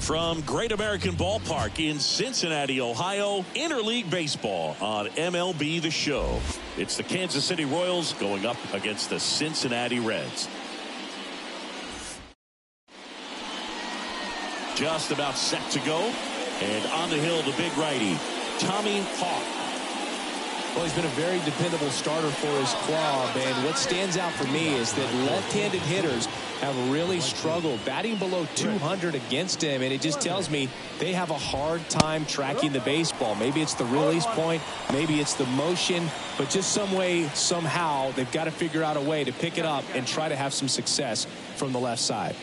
From Great American Ballpark in Cincinnati, Ohio, interleague baseball on MLB The Show. It's the Kansas City Royals going up against the Cincinnati Reds. Just about set to go. And on the hill, the big righty, Tommy Hawk. Well, he's been a very dependable starter for his club, and what stands out for me is that left-handed hitters have really struggled batting below 200 against him, and it just tells me they have a hard time tracking the baseball. Maybe it's the release point, maybe it's the motion, but just some way, somehow, they've got to figure out a way to pick it up and try to have some success from the left side.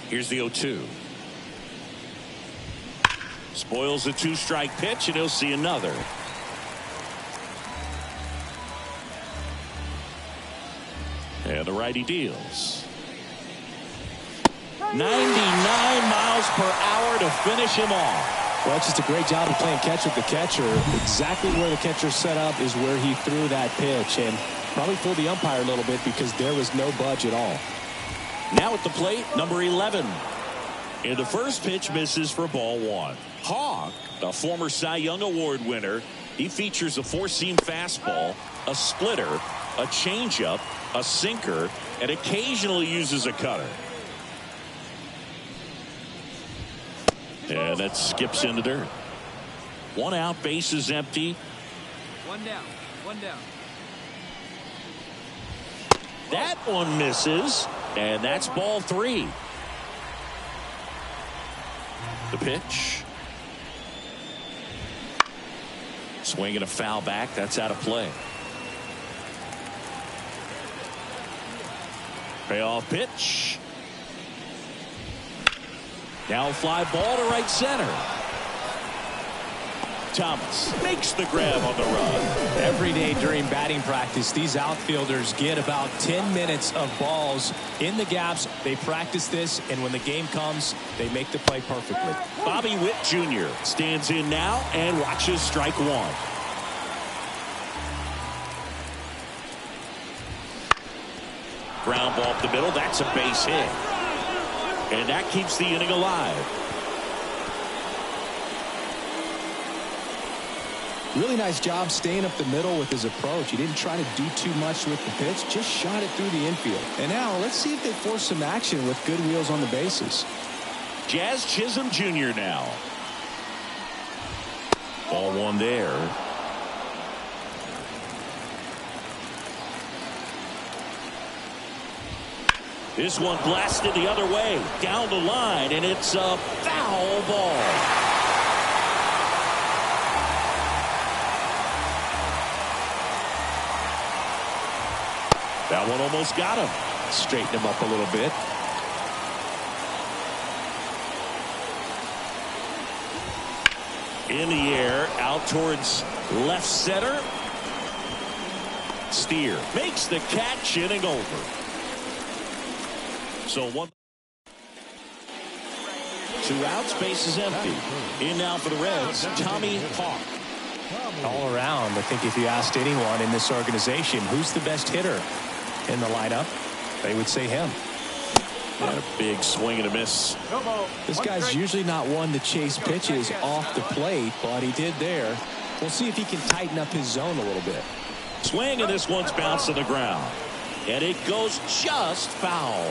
Here's the 0-2. Spoils a two-strike pitch, and he'll see another. And the righty deals. 99 miles per hour to finish him off. Well, it's just a great job of playing catch with the catcher. Exactly where the catcher set up is where he threw that pitch, and probably fooled the umpire a little bit because there was no budge at all. Now at the plate, number 11. And the first pitch misses for ball one. Hawk, a former Cy Young Award winner, he features a four-seam fastball, a splitter, a changeup, a sinker, and occasionally uses a cutter. And that skips into dirt. One out, base is empty. One down, one down. That one misses. And that's ball three. The pitch. Swing and a foul back. That's out of play. Payoff pitch. Now fly ball to right center. Thomas makes the grab on the run. Every day during batting practice, these outfielders get about 10 minutes of balls in the gaps. They practice this, and when the game comes, they make the play perfectly. Bobby Witt Jr. stands in now and watches strike one. Ground ball up the middle. That's a base hit. And that keeps the inning alive. Really nice job staying up the middle with his approach. He didn't try to do too much with the pitch, just shot it through the infield. And now let's see if they force some action with good wheels on the bases. Jazz Chisholm Jr. now. Ball one there. This one blasted the other way down the line, and it's a foul ball. That one almost got him. Straighten him up a little bit. In the air, out towards left center. Steer makes the catch, inning over. So one. Two outs, base is empty. In now for the Reds, Tommy Hawk. All around, I think if you asked anyone in this organization who's the best hitter in the lineup, they would say him. And a big swing and a miss. This guy's usually not one to chase pitches off the plate, but he did there. We'll see if he can tighten up his zone a little bit. Swing, and this one's bounced to the ground. And it goes just foul.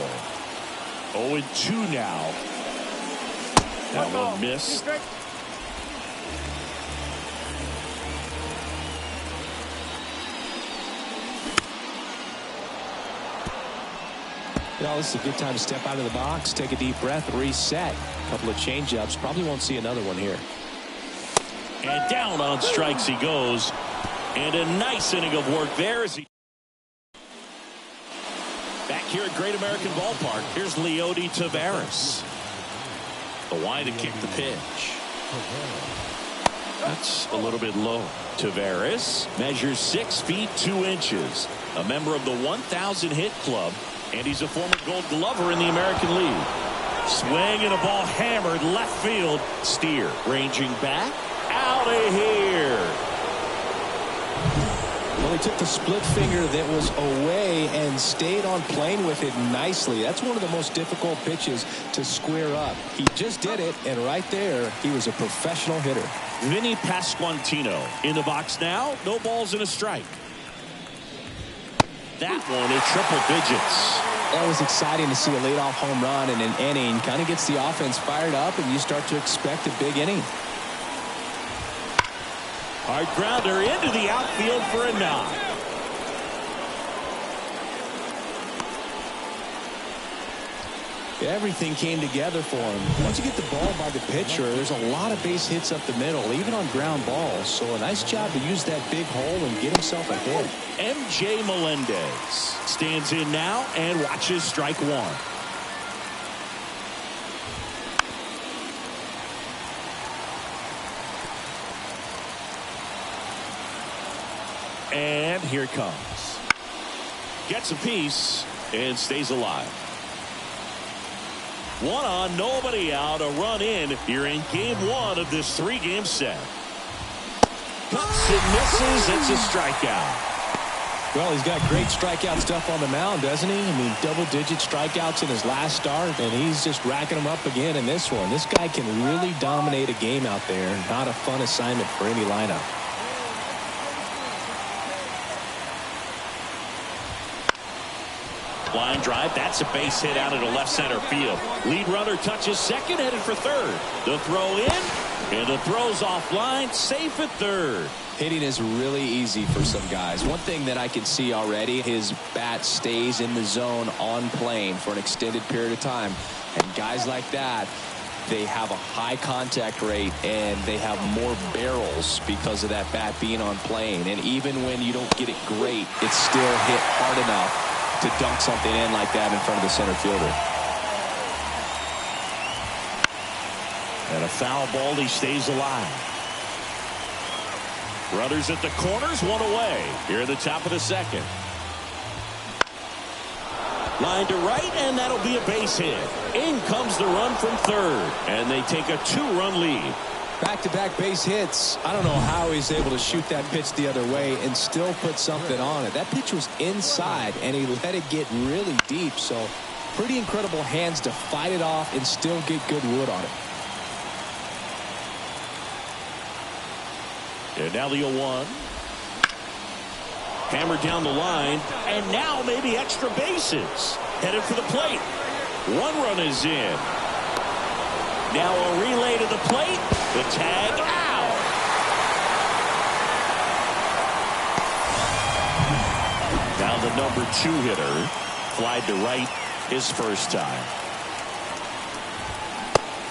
0-2 now. That one missed. Well, this is a good time to step out of the box, take a deep breath, reset. A couple of change-ups. Probably won't see another one here. And down on strikes he goes. And a nice inning of work there as he. Back here at Great American Ballpark, here's Leody Taveras. The wide to kick the pitch. That's a little bit low. Tavares measures 6 feet 2 inches. A member of the 1,000 hit club. And he's a former Gold Glover in the American League. Swing and a ball hammered left field. Steer ranging back. Out of here. Well, he took the split finger that was away and stayed on plane with it nicely. That's one of the most difficult pitches to square up. He just did it, and right there, he was a professional hitter. Vinny Pasquantino in the box now. No balls and a strike. That one at triple digits. That was exciting to see a leadoff home run in an inning. Kind of gets the offense fired up, and you start to expect a big inning. Hard grounder into the outfield for a knock. Everything came together for him. Once you get the ball by the pitcher, there's a lot of base hits up the middle, even on ground balls. So a nice job to use that big hole and get himself a hit. MJ Melendez stands in now and watches strike one. And here it comes. Gets a piece and stays alive. 1 on, nobody out, a run in here in game 1 of this 3-game set. Cuts and misses. It's a strikeout. Well, he's got great strikeout stuff on the mound, doesn't he? I mean, double-digit strikeouts in his last start, and he's just racking them up again in this one. This guy can really dominate a game out there. Not a fun assignment for any lineup. Line drive. That's a base hit out into left center field. Lead runner touches second, headed for third. The throw in, and the throw's offline, safe at third. Hitting is really easy for some guys. One thing that I can see already, his bat stays in the zone on plane for an extended period of time. And guys like that, they have a high contact rate and they have more barrels because of that bat being on plane. And even when you don't get it great, it's still hit hard enough to dunk something in like that in front of the center fielder. And a foul ball, he stays alive. Runners at the corners, one away. Here at the top of the second. Line to right, and that'll be a base hit. In comes the run from third, and they take a 2-run lead. Back-to-back base hits. I don't know how he's able to shoot that pitch the other way and still put something on it. That pitch was inside, and he let it get really deep. So pretty incredible hands to fight it off and still get good wood on it. And now the 0-1. Hammered down the line, and now maybe extra bases. Headed for the plate. 1 run is in. Now a relay to the plate. The tag out. Now the number 2 hitter flied to right his first time.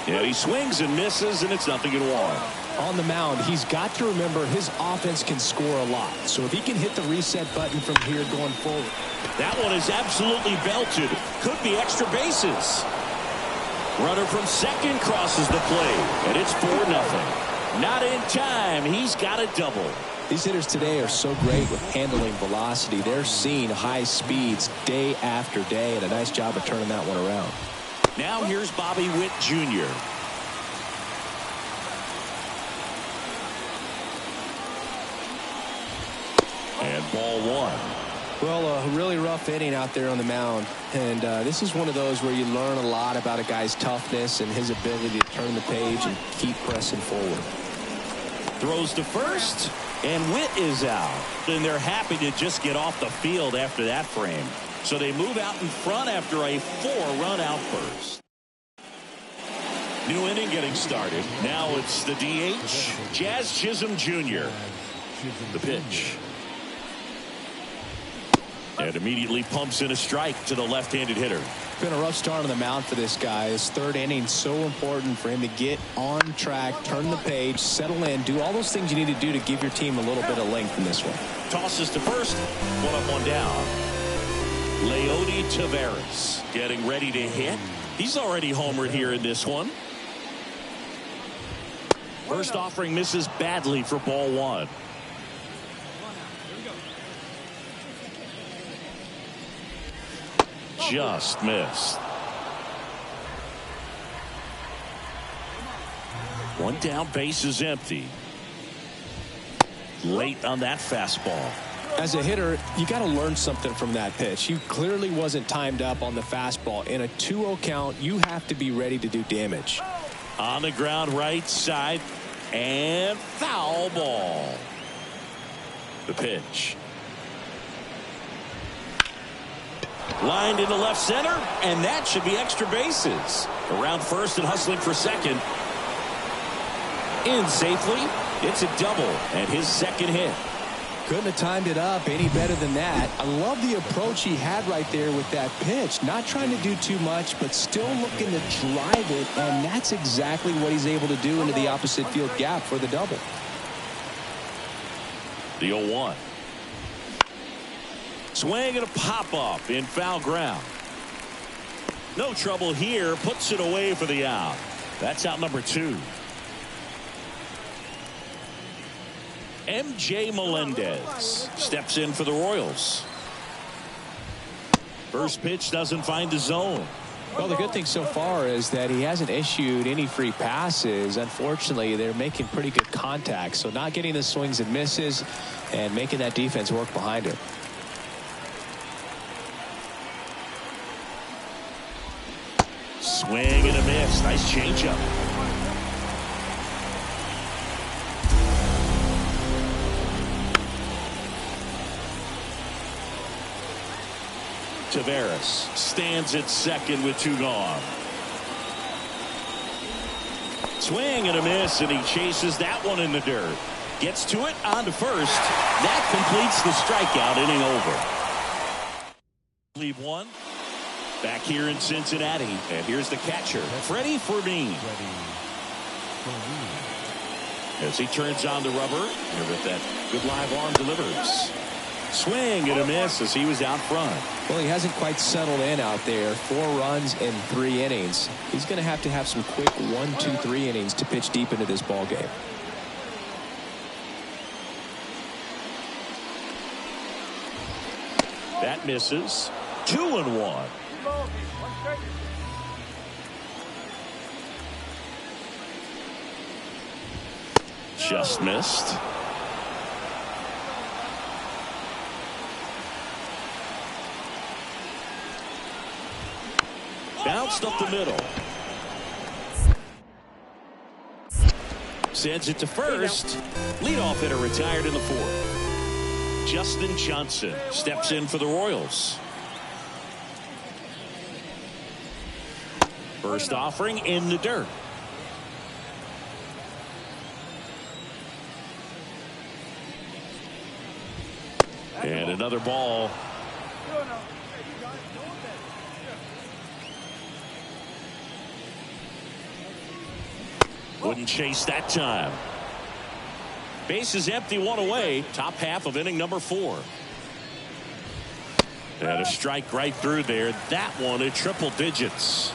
Yeah, he swings and misses, and it's 0-1. On the mound, he's got to remember his offense can score a lot. So if he can hit the reset button from here going forward. That one is absolutely belted. Could be extra bases. Runner from second crosses the plate, and it's 4-0. Not in time. He's got a double. These hitters today are so great with handling velocity. They're seeing high speeds day after day, and a nice job of turning that one around. Now here's Bobby Witt Jr. And ball 1. Well, a really rough inning out there on the mound. And this is one of those where you learn a lot about a guy's toughness and his ability to turn the page and keep pressing forward. Throws to first, and Witt is out. And they're happy to just get off the field after that frame. So they move out in front after a 4-run outburst. New inning getting started. Now it's the DH, Jazz Chisholm Jr. The pitch. And immediately pumps in a strike to the left-handed hitter. Been a rough start on the mound for this guy. His third inning so important for him to get on track, turn the page, settle in, do all those things you need to do to give your team a little bit of length in this one. Tosses to first, 1 up, 1 down. Leody Taveras getting ready to hit. He's already homered here in this one. First offering misses badly for ball one. Just missed. One down, base is empty. Late on that fastball. As a hitter, you got to learn something from that pitch. He clearly wasn't timed up on the fastball. In a 2-0 count, you have to be ready to do damage. On the ground, right side, and foul ball. The pitch. Lined into left center, and that should be extra bases. Around first and hustling for second. In safely. It's a double and his second hit. Couldn't have timed it up any better than that. I love the approach he had right there with that pitch. Not trying to do too much, but still looking to drive it, and that's exactly what he's able to do into the opposite field gap for the double. The 0-1. Swing and a pop-up in foul ground. No trouble here. Puts it away for the out. That's out number 2. M.J. Melendez steps in for the Royals. First pitch doesn't find the zone. Well, the good thing so far is that he hasn't issued any free passes. Unfortunately, they're making pretty good contact, so not getting the swings and misses and making that defense work behind him. Swing and a miss. Nice changeup. Taveras stands at second with 2 gone. Swing and a miss, and he chases that one in the dirt. Gets to it, on to first. That completes the strikeout, inning over. Leave one. Back here in Cincinnati, and here's the catcher, Freddie Fermin. As he turns on the rubber, and with that good live arm delivers. Swing and a miss as he was out front. Well, he hasn't quite settled in out there. 4 runs in 3 innings. He's going to have some quick 1, 2, 3 innings to pitch deep into this ball game. That misses. 2-1. Just missed. Bounced up the middle. Sends it to first. Leadoff hitter retired in the 4th. Justin Johnson steps in for the Royals. First offering in the dirt. And another ball. Wouldn't chase that time. Base is empty, 1 away. Top half of inning number 4. And a strike right through there. That one at triple digits.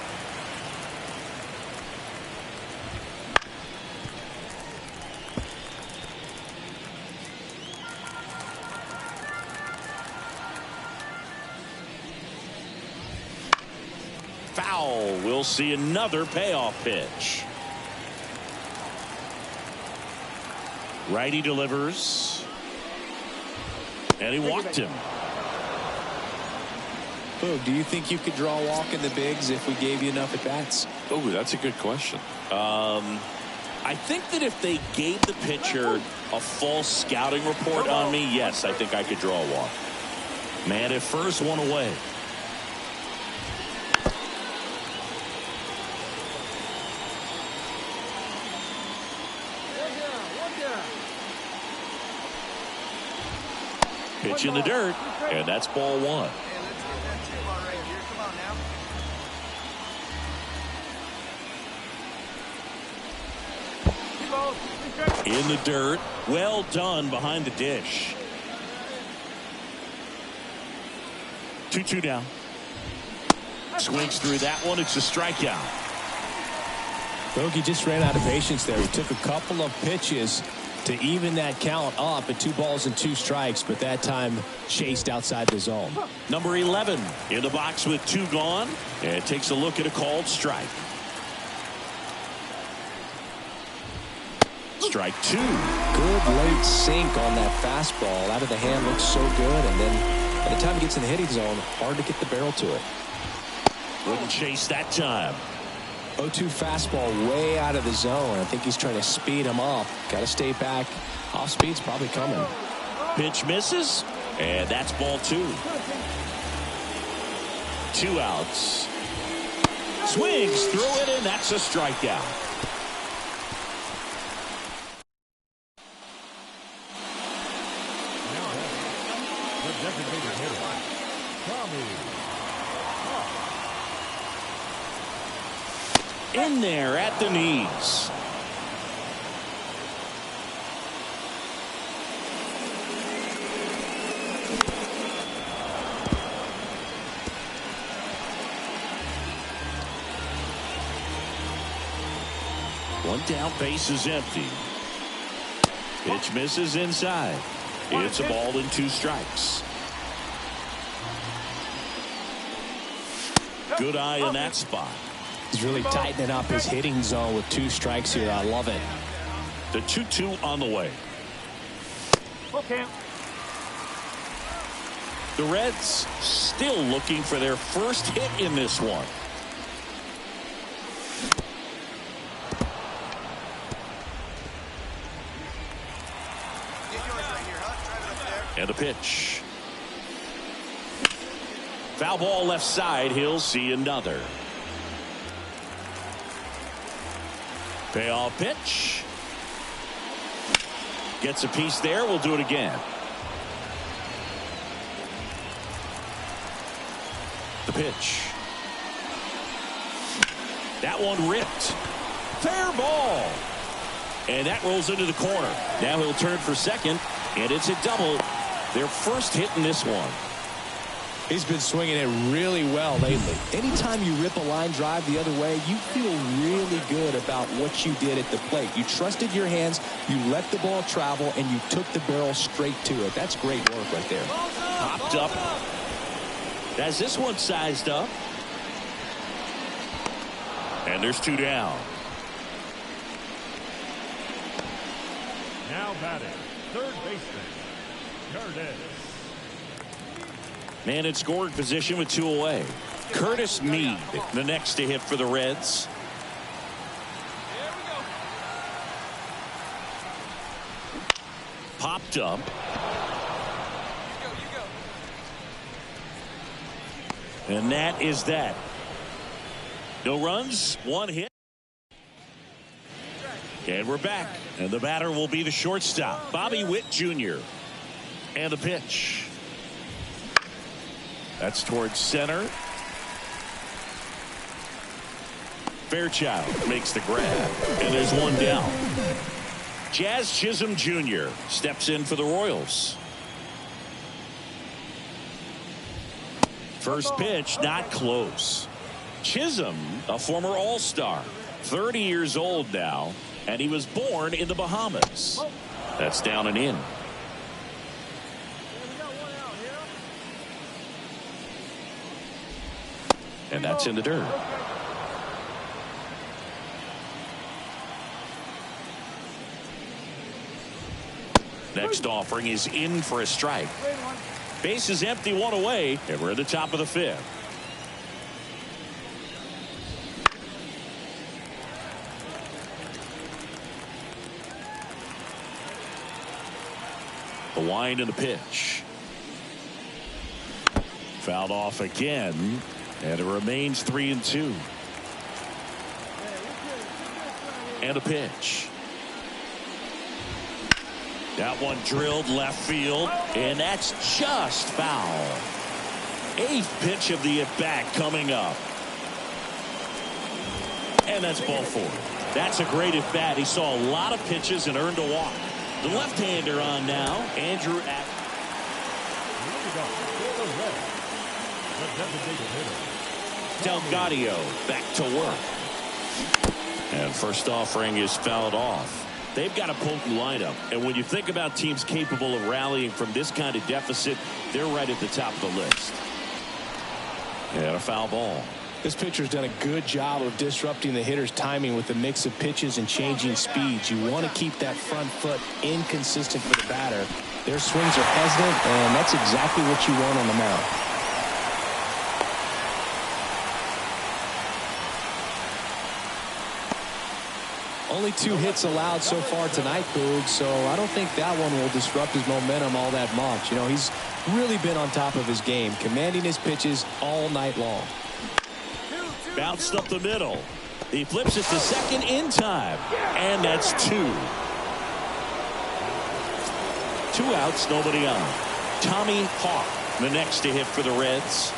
Foul. We'll see another payoff pitch. Righty delivers. And he walked him. Boog, do you think you could draw a walk in the bigs if we gave you enough at-bats? Oh, that's a good question. I think that if they gave the pitcher a false scouting report on me, yes, I think I could draw a walk. Man at first, 1 away. Pitch in the dirt, and that's ball 1. In the dirt, well done behind the dish. 2-2 down. Swings through that one. It's a strikeout. Bogey just ran out of patience there. He took a couple of pitches to even that count up at 2 balls and 2 strikes, but that time chased outside the zone. Number 11 in the box with 2 gone, and takes a look at a called strike. Strike 2. Good late sink on that fastball. Out of the hand, looks so good, and then by the time he gets in the hitting zone, hard to get the barrel to it. Wouldn't chase that time. 0-2 fastball way out of the zone. I think he's trying to speed him up. Got to stay back. Off speed's probably coming. Pitch misses, and that's ball 2. 2 outs. Swings through it, and that's a strikeout. In there at the knees. One down, base is empty. Pitch misses inside. It's a ball and 2 strikes. Good eye in that spot. He's really tightening up his hitting zone with 2 strikes here. I love it. The 2-2 on the way. Okay. The Reds still looking for their first hit in this one. And a pitch. Foul ball left side. He'll see another. Payoff pitch. Gets a piece there. We'll do it again. The pitch. That one ripped. Fair ball. And that rolls into the corner. Now he'll turn for second, and it's a double. Their first hit in this one. He's been swinging it really well lately. Anytime you rip a line drive the other way, you feel really good about what you did at the plate. You trusted your hands, you let the ball travel, and you took the barrel straight to it. That's great work right there. Popped up. As this one sized up. And there's 2 down. Now batting, third baseman, Curtis. Man in scoring position with 2 away. Curtis Mead, the next to hit for the Reds. Popped up. And that is that. No runs, 1 hit. And we're back. And the batter will be the shortstop, Bobby Witt Jr. And the pitch. That's towards center. Fairchild makes the grab. And there's 1 down. Jazz Chisholm Jr. steps in for the Royals. First pitch, not close. Chisholm, a former All-Star, 30 years old now, and he was born in the Bahamas. That's down and in. And that's in the dirt. Next offering is in for a strike. Base is empty, 1 away, and we're at the top of the 5th. The wind and the pitch. Fouled off again, and it remains 3-2. And a pitch. That one drilled left field, and that's just foul. 8th pitch of the at-bat coming up. And that's ball 4. That's a great at-bat. He saw a lot of pitches and earned a walk. The left-hander on now, Andrew Delgado back to work. And And first offering is fouled off. They've got a potent lineup. And when you think about teams capable of rallying from this kind of deficit, they're right at the top of the list. And a foul ball. This pitcher's done a good job of disrupting the hitter's timing with a mix of pitches and changing speeds. You want to keep that front foot inconsistent for the batter. Their swings are hesitant, and that's exactly what you want on the mound. Only 2 hits allowed so far tonight, Boog, so I don't think that one will disrupt his momentum all that much. You know, he's really been on top of his game, commanding his pitches all night long. Bounced up the middle. He flips it to second in time. And that's 2. 2 outs, nobody on. Tommy Hawk, the next to hit for the Reds.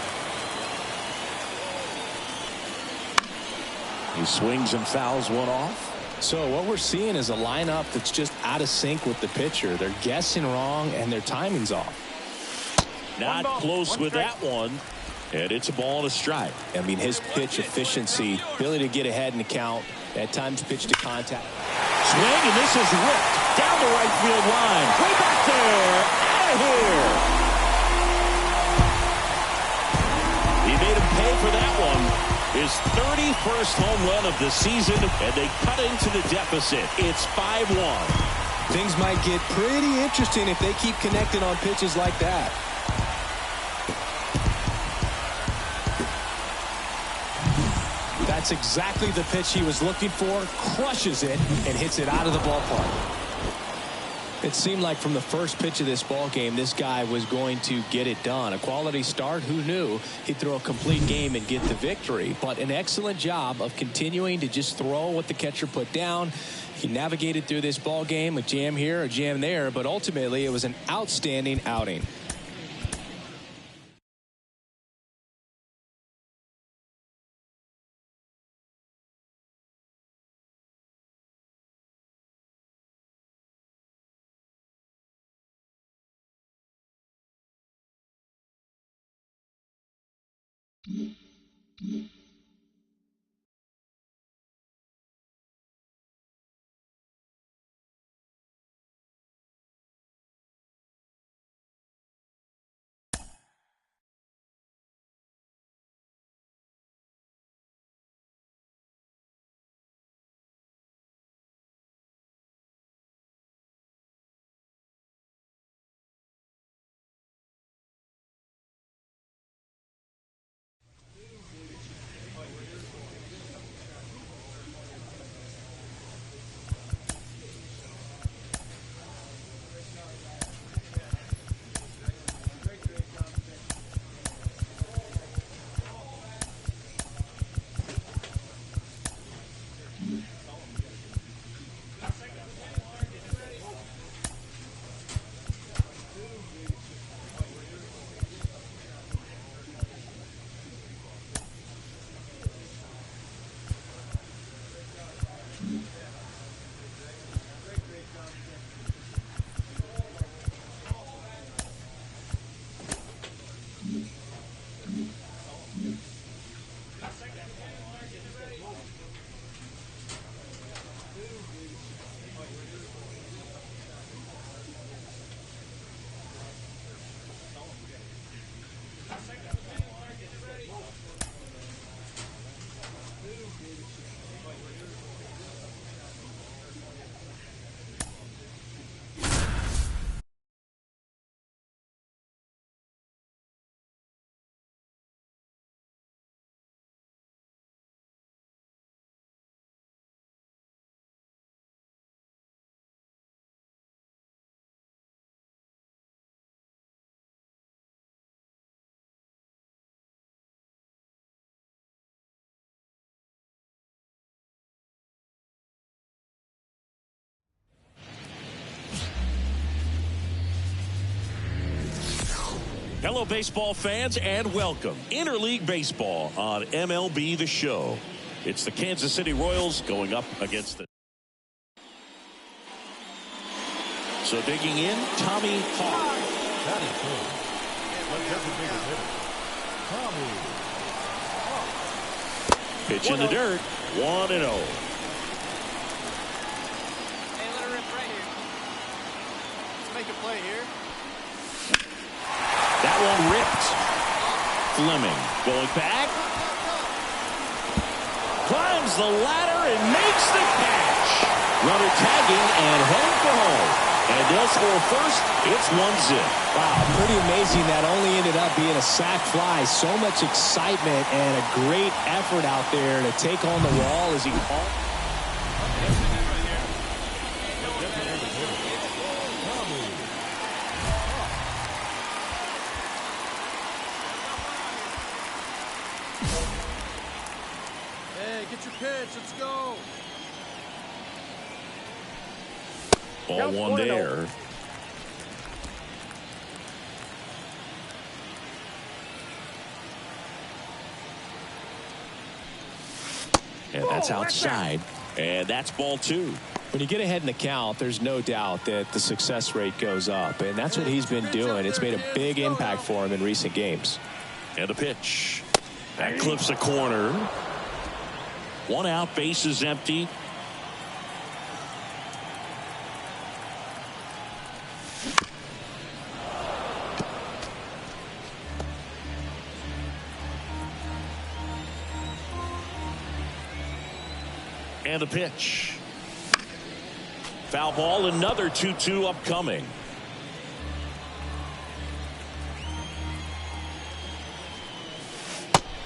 He swings and fouls one off. So what we're seeing is a lineup that's just out of sync with the pitcher. They're guessing wrong and their timing's off. Not close with that one. And it's a ball and a strike. I mean, his pitch efficiency, ability to get ahead in the count, at times pitch to contact. Swing, and this is ripped down the right field line. Way back there. Out of here. He made him pay for that one. His 31st home run of the season, and they cut into the deficit. It's 5-1. Things might get pretty interesting if they keep connecting on pitches like that. That's exactly the pitch he was looking for. Crushes it and hits it out of the ballpark. It seemed like from the first pitch of this ball game, this guy was going to get it done. A quality start. Who knew he'd throw a complete game and get the victory? But an excellent job of continuing to just throw what the catcher put down. He navigated through this ball game, a jam here, a jam there, but ultimately it was an outstanding outing. Hello, baseball fans, and welcome. Interleague Baseball on MLB The Show. It's the Kansas City Royals going up against the... So digging in, Tommy Hawk. Pitch in the dirt, 1-0. make a play here. That one ripped. Fleming going back. Climbs the ladder and makes the catch. Runner tagging and heading for home. And they'll score first. It's 1-0. Wow, pretty amazing. That only ended up being a sac fly. So much excitement and a great effort out there to take on the wall as he called. Hey, get your pitch. Let's go. Ball one there. And that's outside. And that's ball two. When you get ahead in the count, there's no doubt that the success rate goes up. And that's what he's been doing. It's made a big impact for him in recent games. And the pitch. That clips the corner. One out, bases empty. And the pitch. Foul ball, another 2-2 upcoming.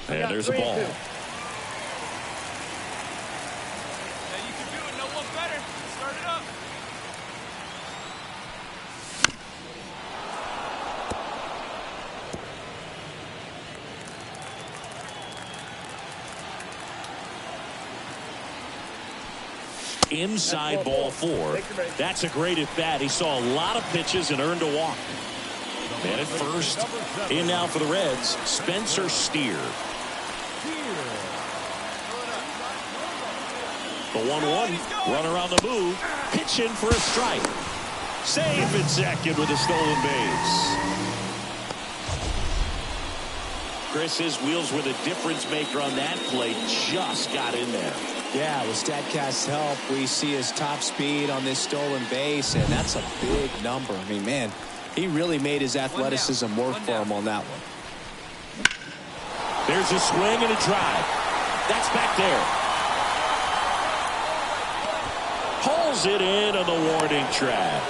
And there's a ball. Yeah, you can do it. No one better. Start it up. Inside ball four. That's a great at bat. He saw a lot of pitches and earned a walk. Man at first. In now for the Reds, Spencer Steer. The 1-1 runner on the move. Pitch in for a strike. Safe at second with a stolen base. Chris, his wheels were the difference maker on that play. Just got in there. Yeah, with StatCast's help, we see his top speed on this stolen base, and that's a big number. I mean, man, he really made his athleticism work for him on that one. There's a swing and a drive. That's back there. Pulls it in on the warning track.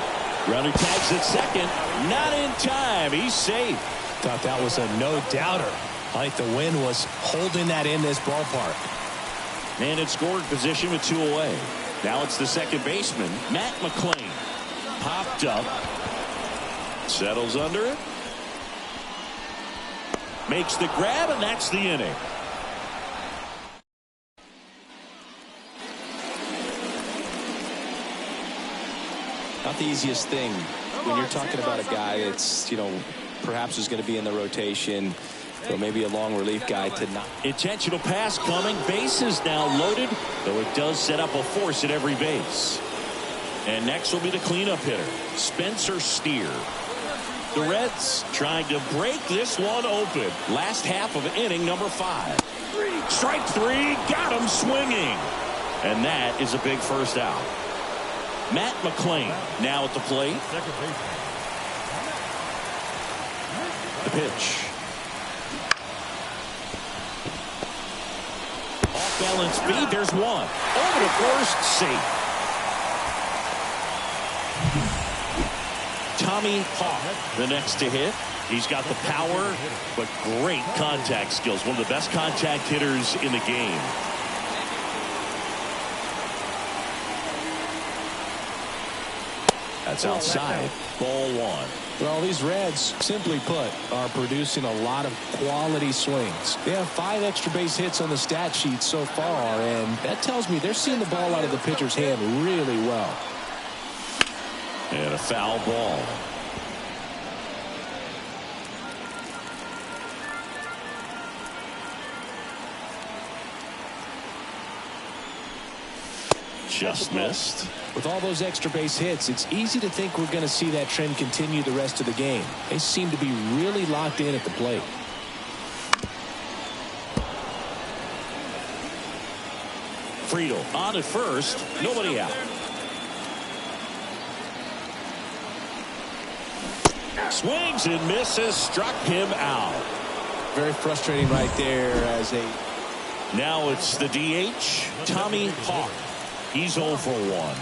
Runner tags at second. Not in time. He's safe. Thought that was a no-doubter. I think the wind was holding that in this ballpark. Man in scoring position with two away. Now it's the second baseman, Matt McClain. Popped up. Settles under it. Makes the grab, and that's the inning. Not the easiest thing when you're talking about a guy that's, perhaps is going to be in the rotation, or maybe a long relief guy to not. Intentional pass coming. Base is now loaded, though it does set up a force at every base. And next will be the cleanup hitter, Spencer Steer. The Reds trying to break this one open. Last half of inning number 5. Strike 3, got him swinging. And that is a big first out. Matt McClain now at the plate. The pitch. Off balance speed, there's one. Over to first, safe. Tommy Hawk, the next to hit. He's got the power, but great contact skills. One of the best contact hitters in the game. That's outside. Ball one. Well, these Reds, simply put, are producing a lot of quality swings. They have 5 extra base hits on the stat sheet so far, and that tells me they're seeing the ball out of the pitcher's hand really well. And a foul ball. Just missed. With all those extra base hits, it's easy to think we're going to see that trend continue the rest of the game. They seem to be really locked in at the plate. Friedel on at first. Nobody out. Swings and misses, struck him out. Very frustrating right there as a... Now it's the DH, Tommy Hawk. He's 0 for 1.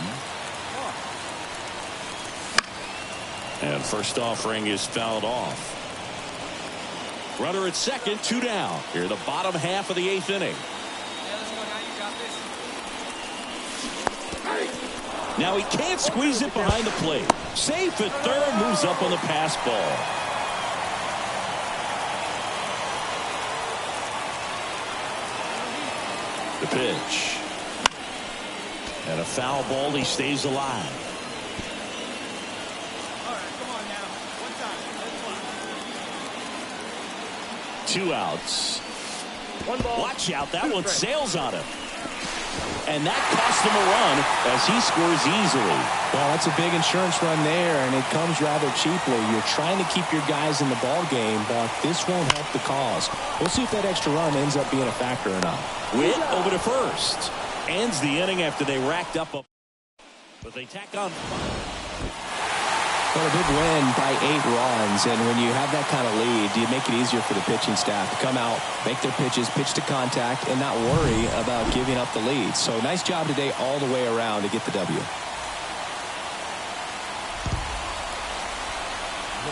And first offering is fouled off. Runner at second, 2 down. Here in the bottom half of the 8th inning. Now he can't squeeze it behind the plate. Safe at third, moves up on the pass ball. The pitch. And a foul ball, he stays alive. All right, come on now. One time. 2 outs. 1 ball. Watch out, that one sails on him. And that cost him a run as he scores easily. Well, that's a big insurance run there, and it comes rather cheaply. You're trying to keep your guys in the ball game, but this won't help the cause. We'll see if that extra run ends up being a factor or not. Witt over to first. Ends the inning after they racked up a... But they tack on... Well, a big win by 8 runs, and when you have that kind of lead, you make it easier for the pitching staff to come out, make their pitches, pitch to contact, and not worry about giving up the lead. So nice job today all the way around to get the W. The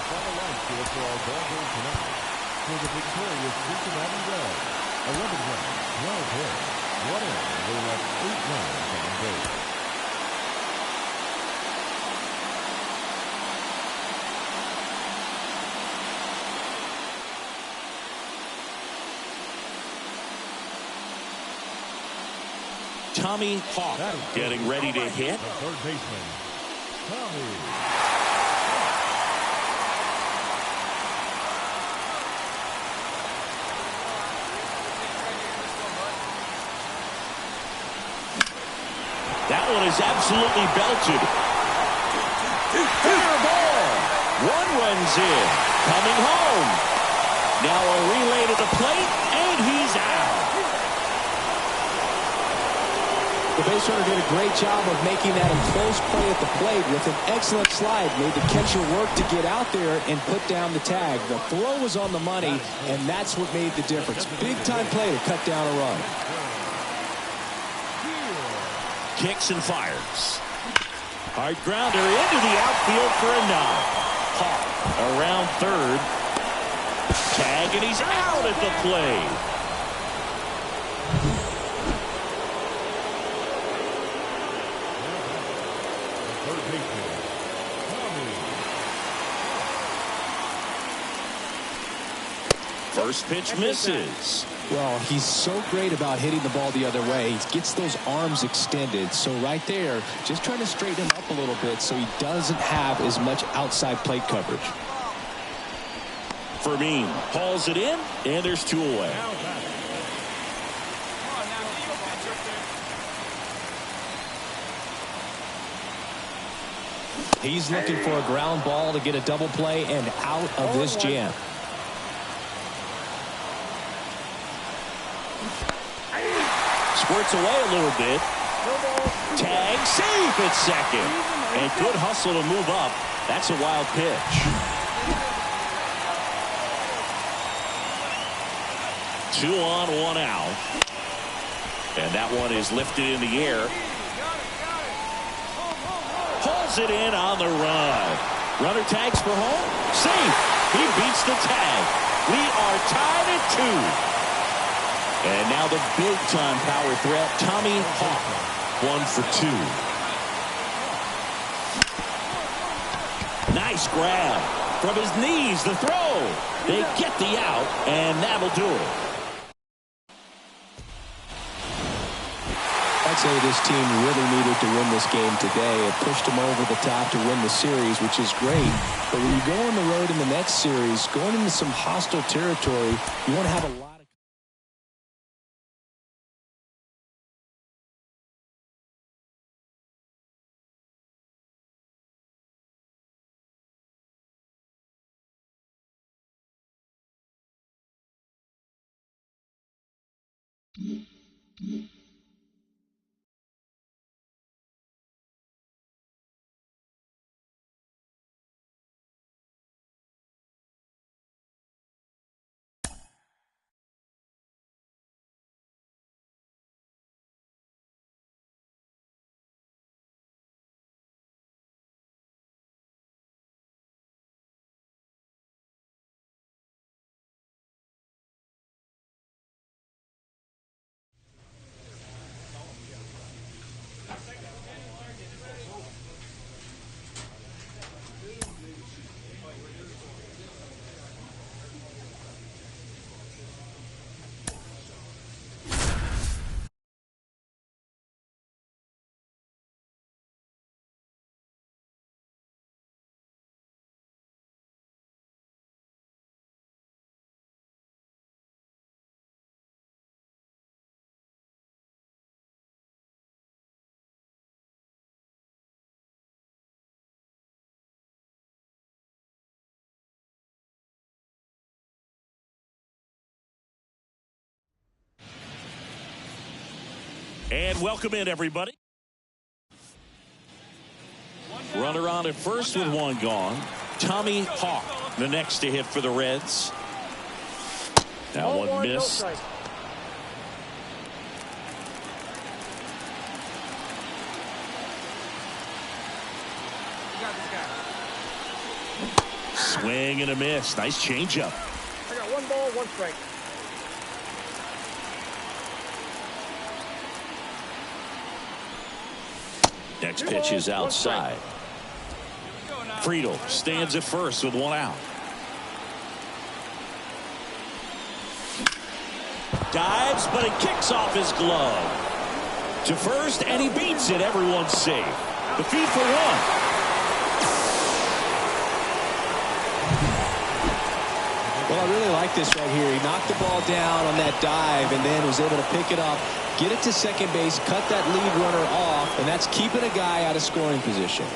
final line score for our ball game tonight. For the victorious Cincinnati Reds, 11 runs, 12 hits, 1 error. They left 8 runners on base. Tommy Hawk getting ready to hit. The third baseman, Tommy. That one is absolutely belted. Fair ball. 1 runs in. Coming home. Now a relay to the plate, and he's out. The base runner did a great job of making that a close play at the plate with an excellent slide. Made the catcher work to get out there and put down the tag. The throw was on the money, and that's what made the difference. Big-time play to cut down a run. Kicks and fires. Hard grounder into the outfield for a knock. Hawk around third. Tag, and he's out at the plate. First pitch misses. Well, he's so great about hitting the ball the other way. He gets those arms extended. So right there, just trying to straighten him up a little bit so he doesn't have as much outside plate coverage. Fermin hauls it in, and there's 2 away. He's looking for a ground ball to get a double play and out of this jam. Squirts away a little bit. Tag, safe at second. And good hustle to move up. That's a wild pitch. 2 on, 1 out. And that one is lifted in the air. Pulls it in on the run. Runner tags for home. Safe. He beats the tag. We are tied at 2. And now the big-time power threat, Tommy Hawk, 1 for 2. Nice grab. From his knees, the throw. They get the out, and that'll do it. I'd say this team really needed to win this game today. It pushed them over the top to win the series, which is great. But when you go on the road in the next series, going into some hostile territory, you want to have a lot And welcome in, everybody. Runner on at first with one gone. Tommy Hawk, the next to hit for the Reds. That one missed. Swing and a miss. Nice changeup. I got 1 ball, 1 strike. Next pitch is outside. Friedel stands at first with 1 out. Dives, but it kicks off his glove to first, and he beats it. Everyone's safe. The feed for 1. Well, I really like this right here. He knocked the ball down on that dive and then was able to pick it up, get it to second base, cut that lead runner off, and that's keeping a guy out of scoring position.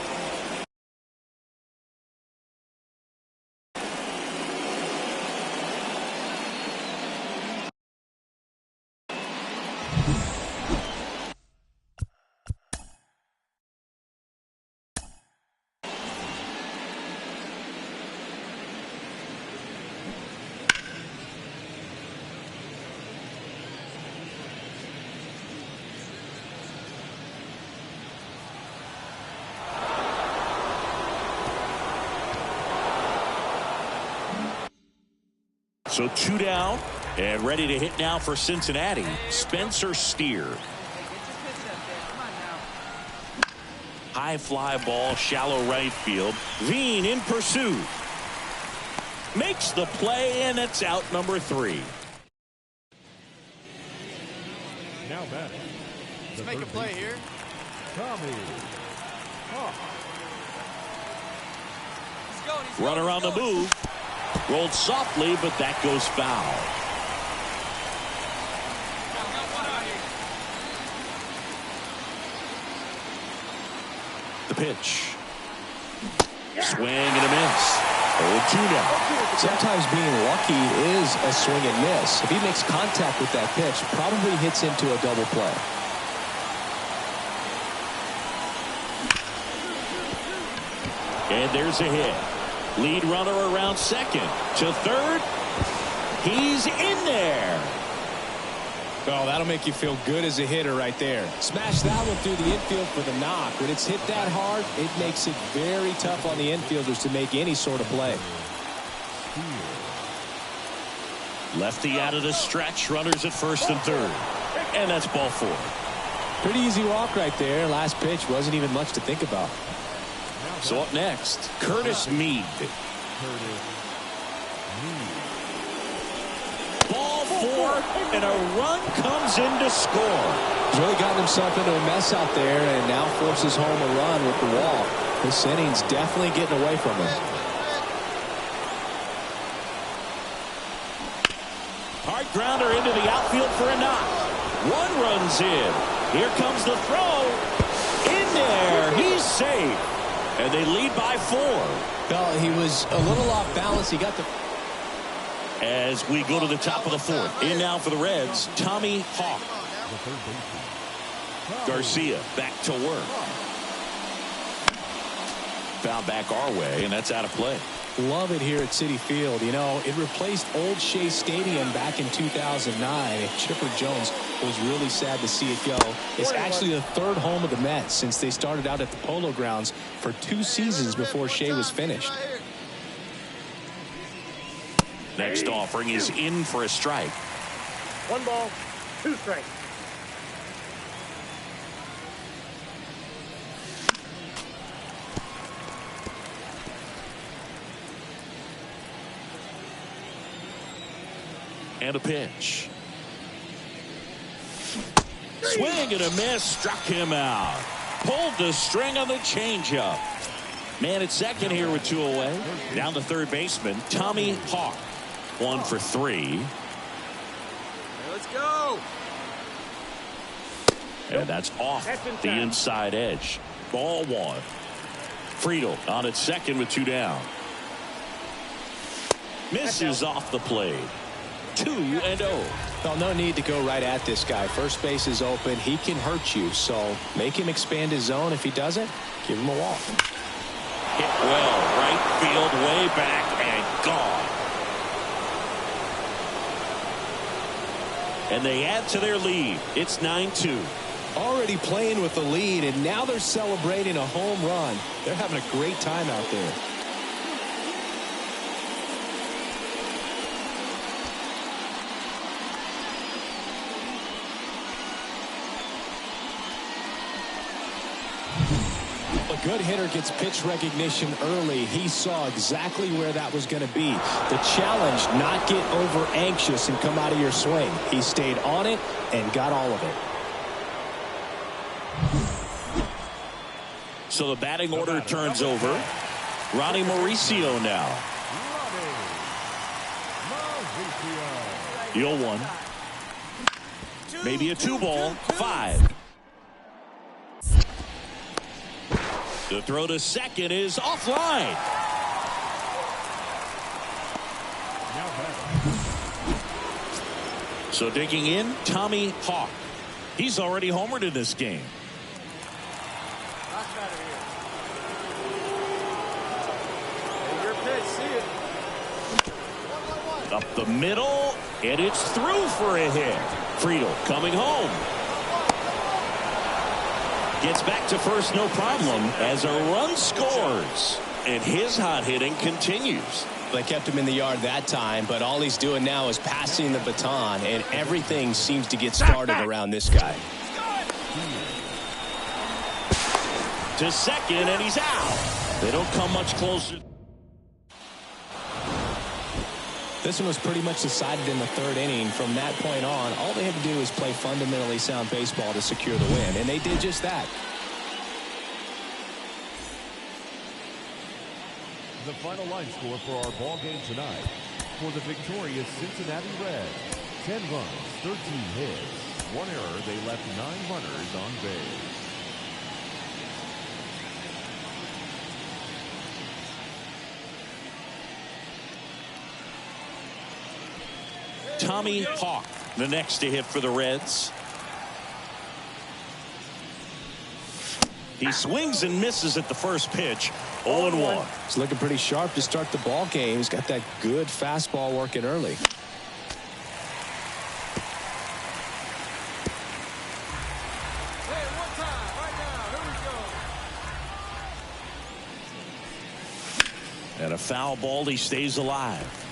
So 2 down and ready to hit now for Cincinnati. Spencer Steer. High fly ball, shallow right field. Veen in pursuit. Makes the play, and it's out number 3. Now back. Let's make a play here. Tommy Hawk. He's going, Runner on the move. Rolled softly, but that goes foul. The pitch. Swing and a miss. 0-2 now. Sometimes being lucky is a swing and miss. If he makes contact with that pitch, probably hits into a double play. And there's a hit. Lead runner around second to third. He's in there. Oh, that'll make you feel good as a hitter right there. Smash that one through the infield for the knock. When it's hit that hard, it makes it very tough on the infielders to make any sort of play. Lefty out of the stretch. Runners at first and third. And that's ball 4. Pretty easy walk right there. Last pitch wasn't even much to think about. So up next, Curtis Mead. Ball 4, and a run comes in to score. He's really gotten himself into a mess out there and now forces home a run with the walk. This inning's definitely getting away from him. Hard grounder into the outfield for a knock. 1 runs in. Here comes the throw. In there. He's safe. And they lead by 4. Well, he was a little off balance. He got the... As we go to the top of the 4th. In now for the Reds, Tommy Hawk. Garcia back to work. Found back our way, and that's out of play. Love it here at Citi Field. You know, it replaced Old Shea Stadium back in 2009. And Chipper Jones was really sad to see it go. It's actually the 3rd home of the Mets since they started out at the Polo Grounds for 2 seasons before Shea was finished. Next offering is in for a strike. 1 ball, 2 strikes. And a pitch. Swing and a miss. Struck him out. Pulled the string on the changeup. Man at second here with 2 away. Down the third baseman, Tommy Hawk. 1 for 3. Let's go. And that's off the inside edge. Ball 1. Friedel on at second with 2 down. Misses off the plate. 2-0. Well, no need to go right at this guy. First base is open. He can hurt you, so make him expand his zone. If he doesn't, give him a walk. Hit well, right field, way back, and gone. And they add to their lead. It's 9-2. Already playing with the lead, and now they're celebrating a home run. They're having a great time out there. A good hitter gets pitch recognition early. He saw exactly where that was going to be. The challenge, not get over anxious and come out of your swing. He stayed on it and got all of it. So the batting order turns over. Ronnie Mauricio now. The 0-1. Maybe a 2-ball. 5. The throw to second is offline. So digging in, Tommy Hawk. He's already homered in this game. Up the middle, and it's through for a hit. Friedel coming home. Gets back to first, no problem, as a run scores. And his hot hitting continues. They kept him in the yard that time, but all he's doing now is passing the baton, and everything seems to get started around this guy. To second, and he's out. They don't come much closer. This one was pretty much decided in the third inning. From that point on, all they had to do was play fundamentally sound baseball to secure the win, and they did just that. The final line score for our ball game tonight. For the victorious Cincinnati Reds, 10 runs, 13 hits, 1 error. They left 9 runners on base. Tommy Hawk, the next to hit for the Reds. He swings and misses at the first pitch. 0-1. He's looking pretty sharp to start the ball game. He's got that good fastball working early. Hey, one time, right now. Here we go. And a foul ball, he stays alive.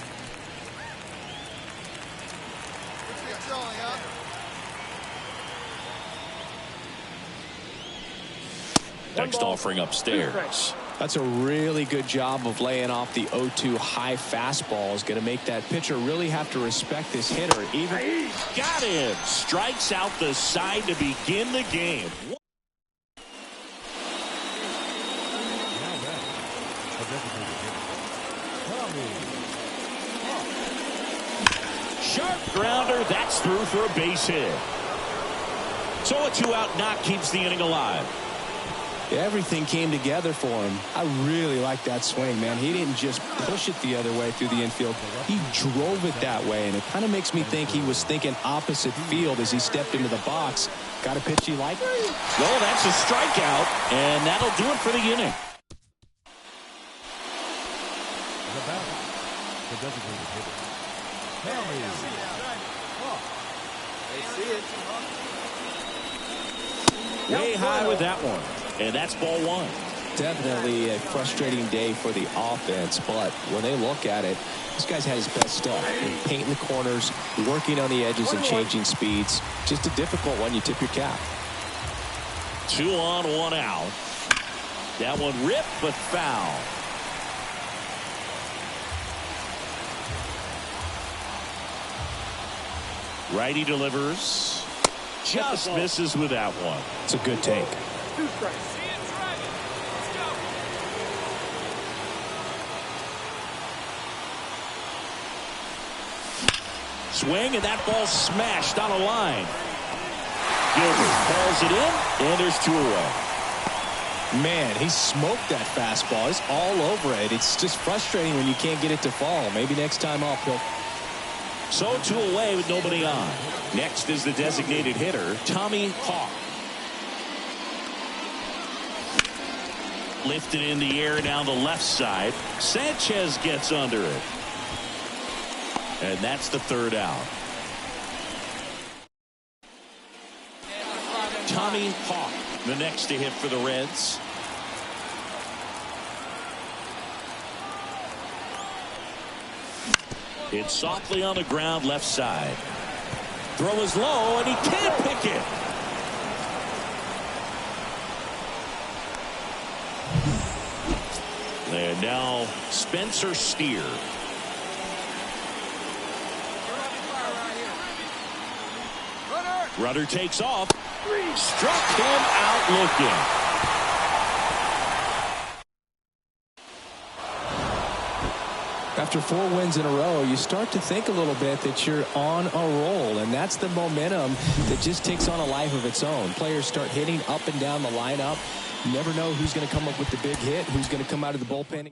Next offering upstairs. That's a really good job of laying off the 0-2 high fastball. Is going to make that pitcher really have to respect this hitter. Even got him. Strikes out the side to begin the game. Sharp grounder. That's through for a base hit. So a 2-out knock keeps the inning alive. Everything came together for him. I really like that swing, man. He didn't just push it the other way through the infield. He drove it that way, and it kind of makes me think he was thinking opposite field as he stepped into the box. Got a pitch you like? Well, that's a strikeout, and that'll do it for the inning. The batter, the designated hitter. They see it. Way high with that one. And that's ball 1. Definitely a frustrating day for the offense, but when they look at it, this guy's had his best stuff. Painting the corners, working on the edges and changing speeds. Just a difficult one. You tip your cap. 2 on, 1 out. That one ripped, but foul. Righty delivers. Just misses with that one. It's a good take. 2 strikes. See it, drive it. Let's go. Swing, and that ball smashed on a line. Gilbert calls it in, and there's 2 away. Man, he smoked that fastball. It's all over it. It's just frustrating when you can't get it to fall. Maybe next time up he'll So 2 away with nobody on. Next is the designated hitter, Tommy Hawk. Lifted in the air down the left side. Sanchez gets under it. And that's the 3rd out. Tommy Hawk, the next to hit for the Reds. It's softly on the ground left side. Throw is low and he can't pick it. And now Spencer Steer. Runner takes off. Struck him out looking. After 4 wins in a row, you start to think a little bit that you're on a roll, and that's the momentum that just takes on a life of its own. Players start hitting up and down the lineup. You never know who's going to come up with the big hit, who's going to come out of the bullpen.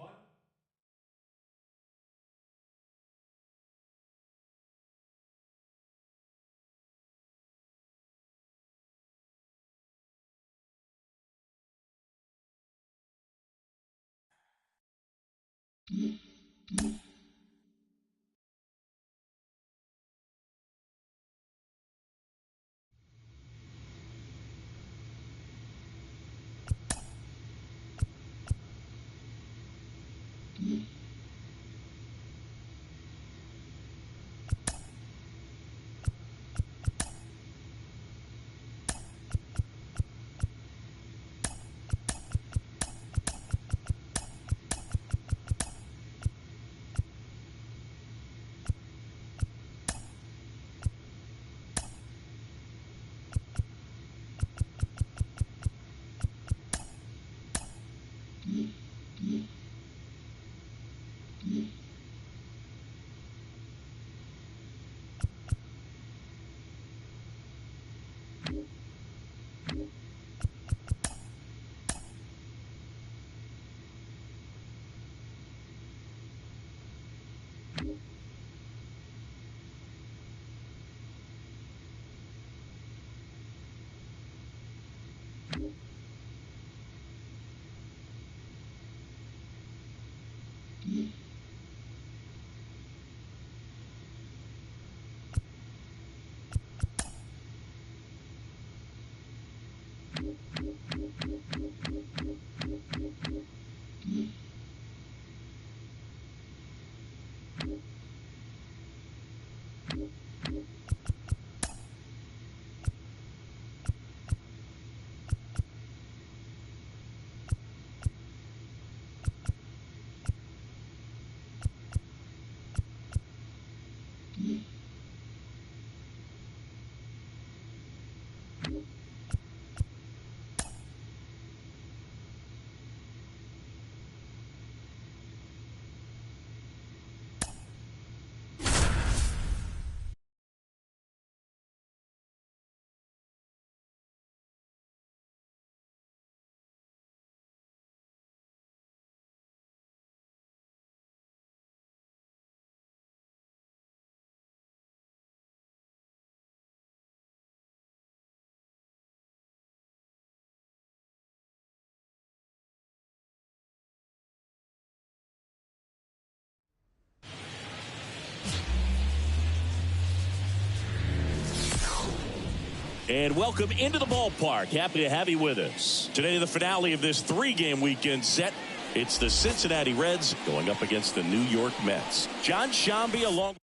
And welcome into the ballpark. Happy to have you with us. Today, the finale of this 3-game weekend set. It's the Cincinnati Reds going up against the New York Mets. John Shambi along.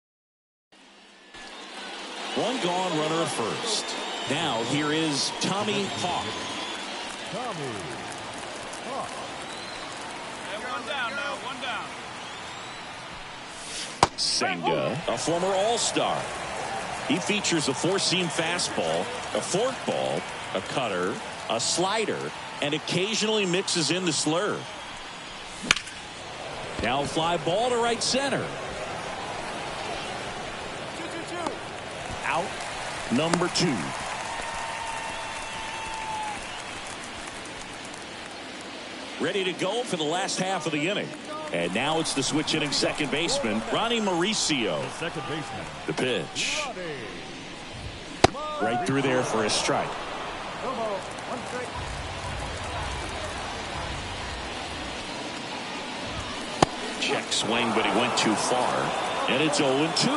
1 gone, runner at first. Now here is Tommy Hawk. Tommy Hawk. Hey, 1 down now, 1 down. Senga, a former All-Star. He features a 4-seam fastball, a forkball, a cutter, a slider, and occasionally mixes in the slurve. Now a fly ball to right center. 2-2-2. Out number 2. Ready to go for the last half of the inning. And now it's the switch hitting second baseman, Ronnie Mauricio. Second baseman. The pitch. Right through there for a strike. No ball, one strike. Check swing, but he went too far. And it's 0-2.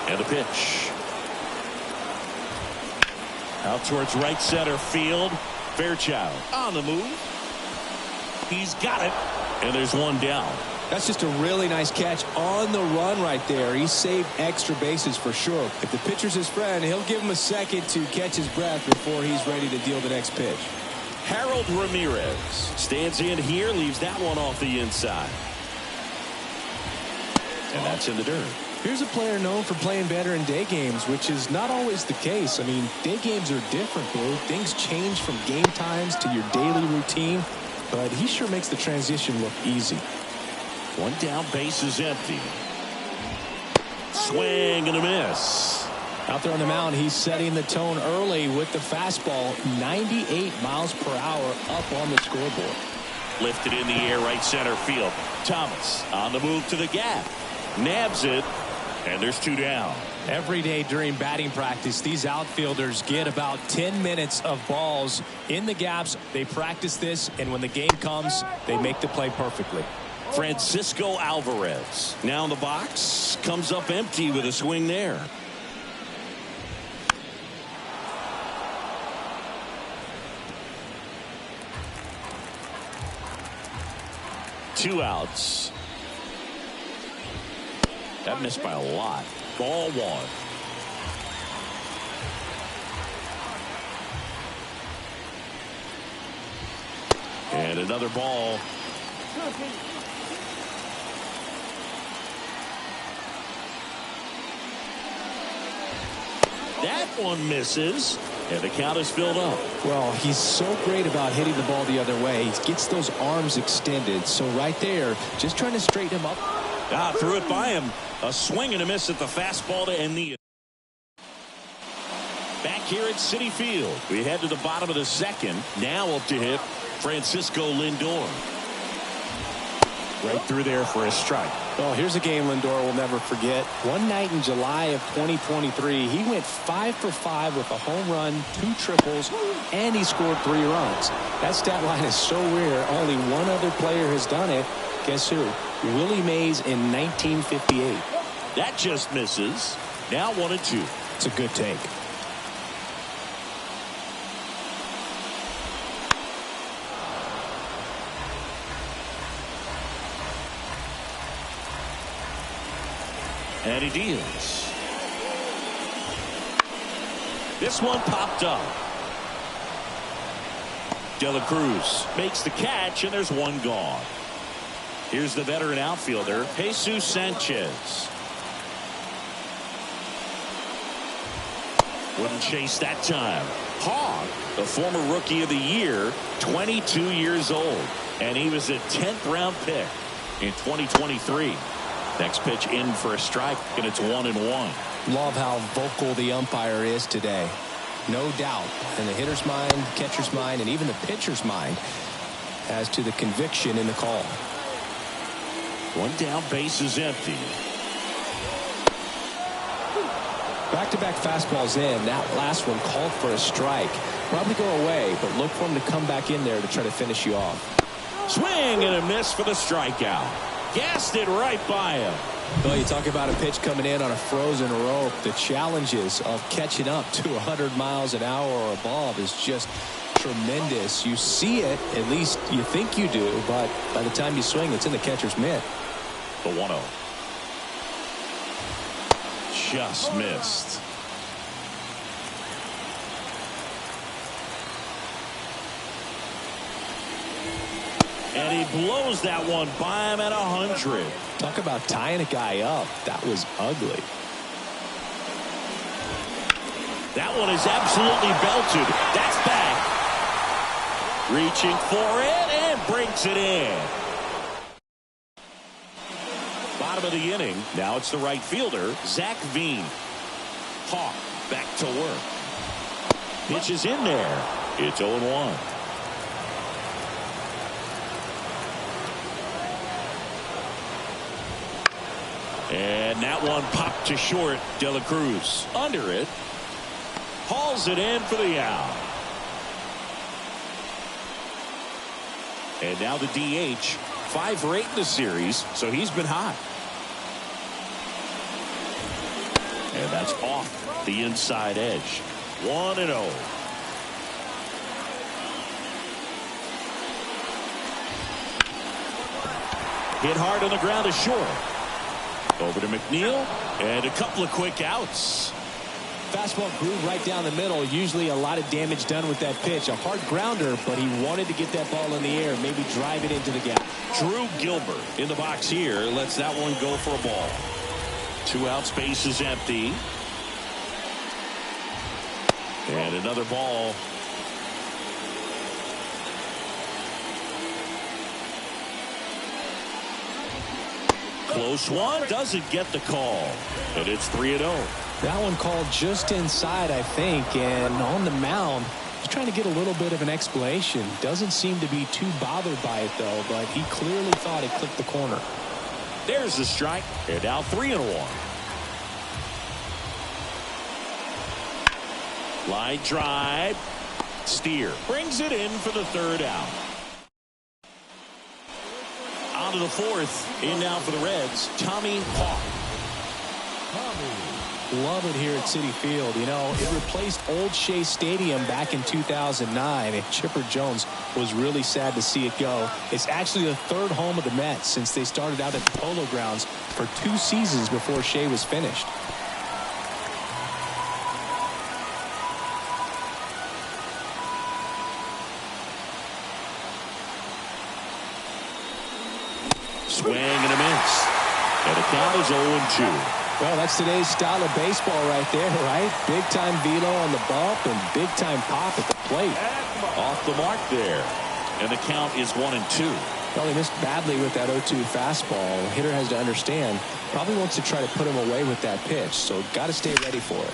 And the pitch. Out towards right center field. Fairchild on the move. He's got it. And there's one down. That's just a really nice catch on the run right there. He saved extra bases for sure. If the pitcher's his friend, he'll give him a second to catch his breath before he's ready to deal the next pitch. Harold Ramirez stands in here, leaves that one off the inside. And that's in the dirt. Here's a player known for playing better in day games, which is not always the case. I mean, day games are different, Blue. Things change from game times to your daily routine, but he sure makes the transition look easy. One down, base is empty. Swing and a miss. Out there on the mound, he's setting the tone early with the fastball, 98 miles per hour up on the scoreboard. Lifted in the air, right center field. Thomas on the move to the gap. Nabs it, and there's two down. Every day during batting practice, these outfielders get about 10 minutes of balls in the gaps. They practice this, and when the game comes, they make the play perfectly. Francisco Alvarez now in the box, comes up empty with a swing there. Two outs. That missed by a lot. Ball one. And another ball. That one misses, and the count is filled up. Well, he's so great about hitting the ball the other way. He gets those arms extended. So right there, just trying to straighten him up. Threw it by him. A swing and a miss at the fastball to end the. Back here at Citi Field, we head to the bottom of the second. Now up to hit Francisco Lindor. Right through there for a strike. Oh, here's a game Lindor will never forget. One night in July of 2023, he went 5 for 5 with a home run, 2 triples, and he scored 3 runs. That stat line is so rare. Only one other player has done it. Guess who? Willie Mays in 1958. That just misses. Now 1-2. It's a good take. And he deals. This one popped up. De La Cruz makes the catch, and there's one gone. Here's the veteran outfielder, Jesus Sanchez. Wouldn't chase that time. Hogg, the former rookie of the year, 22 years old. And he was a 10th round pick in 2023. Next pitch in for a strike, and it's 1-1. Love how vocal the umpire is today. No doubt in the hitter's mind, catcher's mind, and even the pitcher's mind as to the conviction in the call. One down, base is empty. Back-to-back fastballs in. That last one called for a strike. Probably go away, but look for him to come back in there to try to finish you off. Swing and a miss for the strikeout. Gassed it right by him. Well, you talk about a pitch coming in on a frozen rope. The challenges of catching up to 100 miles an hour or above is just tremendous. You see it, at least you think you do, but by the time you swing, it's in the catcher's mitt. The 1-0. Just missed. And he blows that one by him at 100. Talk about tying a guy up. That was ugly. That one is absolutely belted. That's back. Reaching for it and breaks it in. Bottom of the inning. Now it's the right fielder, Zach Veen. Hawk back to work. Pitch is in there. It's 0-1. And that one popped to short. De La Cruz under it. Hauls it in for the out. And now the DH. 5 for 8 in the series, so he's been hot. And that's off the inside edge. 1-0. Hit hard on the ground to short. Over to McNeil, and a couple of quick outs. Fastball groove right down the middle. Usually a lot of damage done with that pitch. A hard grounder, but he wanted to get that ball in the air, maybe drive it into the gap. Drew Gilbert in the box here lets that one go for a ball. 2 outs, base is empty. And another ball. Close one, doesn't get the call. And it's 3-0. That one called just inside, I think, and on the mound, he's trying to get a little bit of an explanation. Doesn't seem to be too bothered by it, though, but he clearly thought it clipped the corner. There's the strike, and now 3-1. Line drive. Steer brings it in for the 3rd out. On to the 4th. In now for the Reds, Tommy Hawk. Love it here at Citi Field. You know, it replaced Old Shea Stadium back in 2009, and Chipper Jones was really sad to see it go. It's actually the 3rd home of the Mets since they started out at the Polo Grounds for 2 seasons before Shea was finished. Swing and a miss. And the count is 0-2. Well, that's today's style of baseball right there, right? Big-time velo on the bump and big-time pop at the plate. Off the mark there. And the count is 1-2. Well, he missed badly with that 0-2 fastball. The hitter has to understand, probably wants to try to put him away with that pitch, so got to stay ready for it.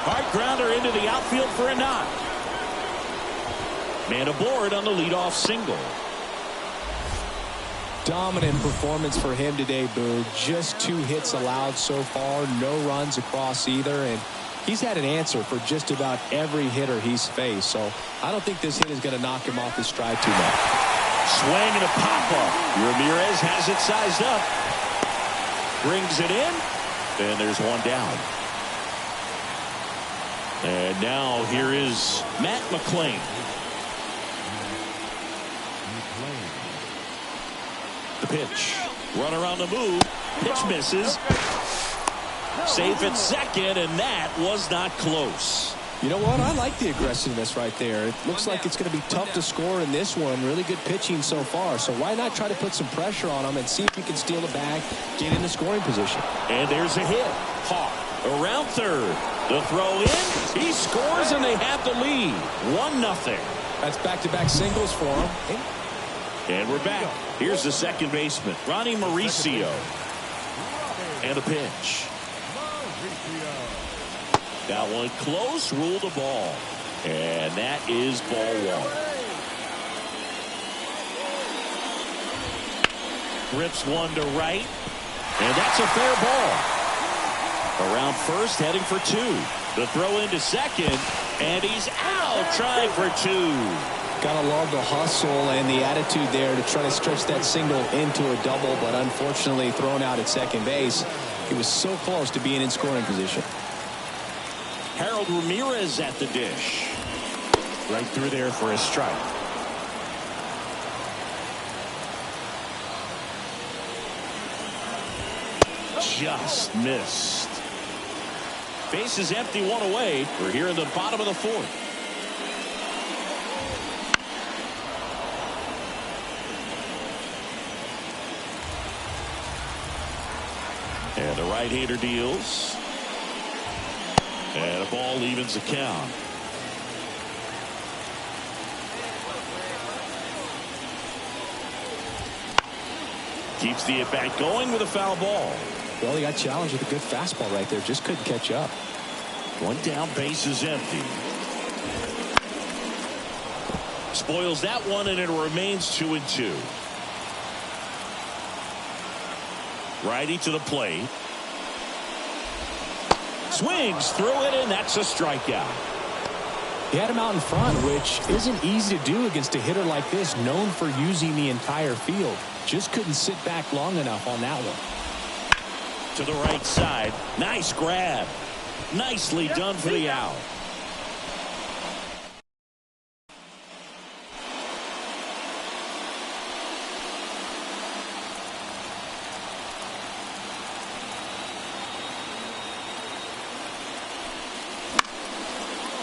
Hard grounder into the outfield for a knock. Man aboard on the leadoff single. Dominant performance for him today, Boo. Just 2 hits allowed so far, no runs across either, and he's had an answer for just about every hitter he's faced, so I don't think this hit is going to knock him off his stride too much. Swing and a pop-up. Ramirez has it sized up. Brings it in, and there's one down. And now here is Matt McClain. The pitch. Runner on the move. Pitch misses. Safe at second, and that was not close. You know what? I like the aggressiveness right there. It looks like it's going to be tough to score in this one. Really good pitching so far. So why not try to put some pressure on him and see if he can steal it back, get in the scoring position. And there's a hit. Hawk around 3rd. The throw in. He scores, and they have the lead. 1-0. That's back-to-back singles for him. And we're back. Here's the second baseman, Ronnie Mauricio. And a pitch. That one close, ruled the ball. And that is ball 1. Rips one to right. And that's a fair ball. Around first, heading for 2. The throw into second. And he's out, trying for 2. Gotta love the hustle and the attitude there to try to stretch that single into a double, but unfortunately thrown out at second base. He was so close to being in scoring position. Harold Ramirez at the dish. Right through there for a strike. Just missed. Base is empty, 1 away. We're here in the bottom of the 4th. And the right-hander deals. And a ball evens the count. Keeps the at-bat going with a foul ball. Well, he got challenged with a good fastball right there. Just couldn't catch up. One down, base is empty. Spoils that one, and it remains 2-2. Righty to the plate. swings through it, and that's a strikeout. He had him out in front, which isn't easy to do against a hitter like this, known for using the entire field. Just couldn't sit back long enough on that one. To the right side. Nice grab. Nicely done for the out.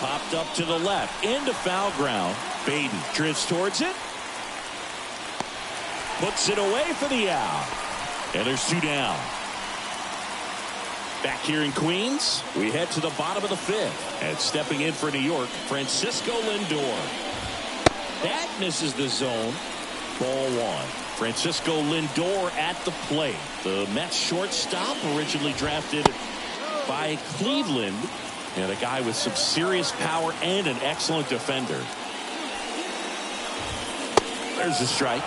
Popped up to the left, into foul ground. Baden drifts towards it. Puts it away for the out. And there's two down. Back here in Queens, we head to the bottom of the fifth. And stepping in for New York, Francisco Lindor. That misses the zone. Ball one. Francisco Lindor at the plate. The Mets shortstop, originally drafted by Cleveland. And a guy with some serious power and an excellent defender. There's a strike.